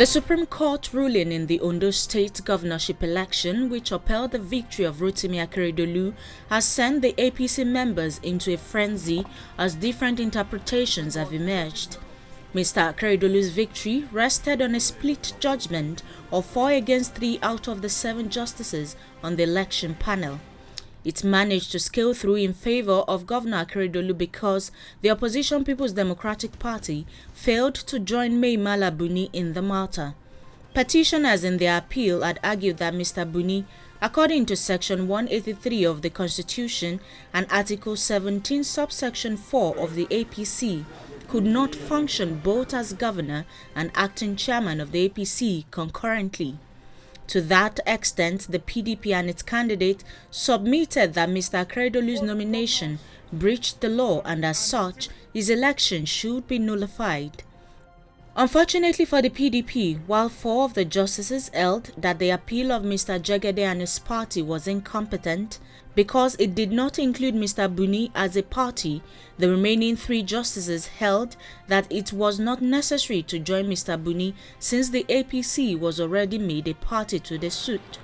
The Supreme Court ruling in the Ondo State governorship election, which upheld the victory of Rotimi Akeredolu, has sent the APC members into a frenzy as different interpretations have emerged. Mr. Akeredolu's victory rested on a split judgment of 4 against 3 out of the 7 justices on the election panel. It managed to scale through in favor of Governor Akeredolu because the opposition People's Democratic Party failed to join Mai Mala Buni in the matter. Petitioners in their appeal had argued that Mr. Buni, according to Section 183 of the Constitution and Article 17 subsection 4 of the APC, could not function both as governor and acting chairman of the APC concurrently. To that extent, the PDP and its candidate submitted that Mr. Akeredolu's nomination breached the law and as such, his election should be nullified. Unfortunately for the PDP, while 4 of the justices held that the appeal of Mr. Jegede and his party was incompetent because it did not include Mr. Buni as a party, the remaining 3 justices held that it was not necessary to join Mr. Buni since the APC was already made a party to the suit.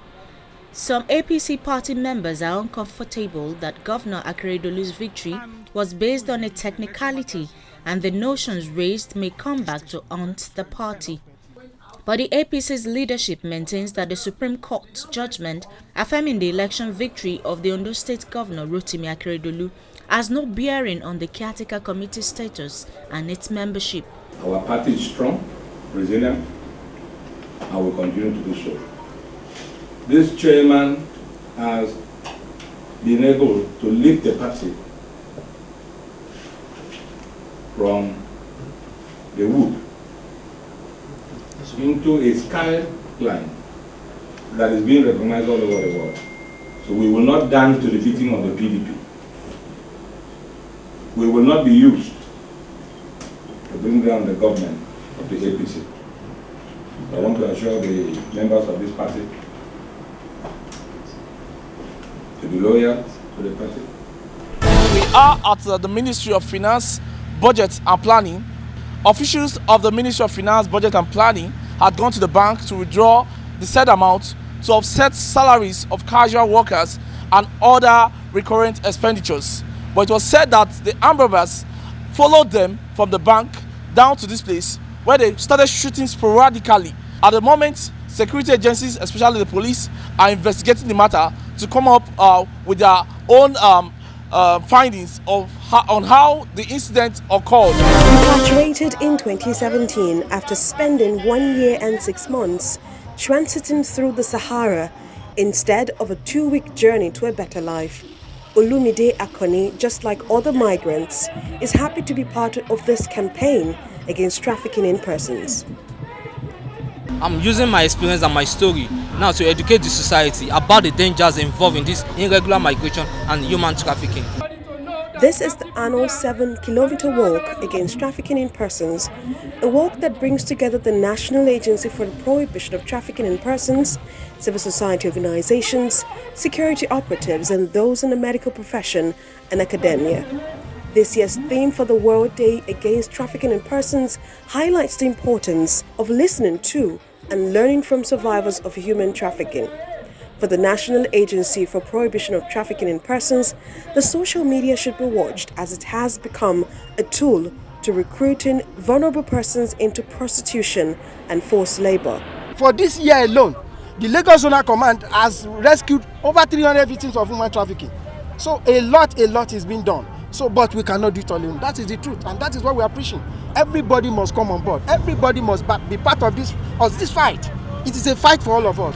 Some APC party members are uncomfortable that Governor Akeredolu's victory was based on a technicality and the notions raised may come back to haunt the party. But the APC's leadership maintains that the Supreme Court's judgment affirming the election victory of the Ondo State Governor Rotimi Akeredolu has no bearing on the Caretaker Committee status and its membership. Our party is strong, resilient, and will continue to do so. This chairman has been able to lift the party from the wood into a skyline that is being recognized all over the world. So we will not dance to the beating of the PDP. We will not be used to bring down the government of the APC. I want to assure the members of this party to be loyal to the party. We are at the Ministry of Finance, Budget and Planning. Officials of the Ministry of Finance, Budget and Planning had gone to the bank to withdraw the said amount to offset salaries of casual workers and other recurrent expenditures. But it was said that the armed robbers followed them from the bank down to this place where they started shooting sporadically. At the moment, security agencies, especially the police, are investigating the matter to come up with their own findings on how the incident occurred. Repatriated in 2017 after spending 1 year and 6 months transiting through the Sahara instead of a 2-week journey to a better life, Olumide Akoni, just like other migrants, is happy to be part of this campaign against trafficking in persons. I'm using my experience and my story now to educate the society about the dangers involved in this irregular migration and human trafficking. This is the annual 7-kilometer walk against trafficking in persons, a walk that brings together the National Agency for the Prohibition of Trafficking in Persons, civil society organizations, security operatives, and those in the medical profession and academia. This year's theme for the World Day Against Trafficking in Persons highlights the importance of listening to and learning from survivors of human trafficking. For the National Agency for Prohibition of Trafficking in Persons, the social media should be watched as it has become a tool to recruiting vulnerable persons into prostitution and forced labor. For this year alone, the Lagos Zonal Command has rescued over 300 victims of human trafficking. So a lot is being done. But we cannot do it alone. That is the truth, and that is what we are preaching. Everybody must come on board. Everybody must be part of this fight. It is a fight for all of us.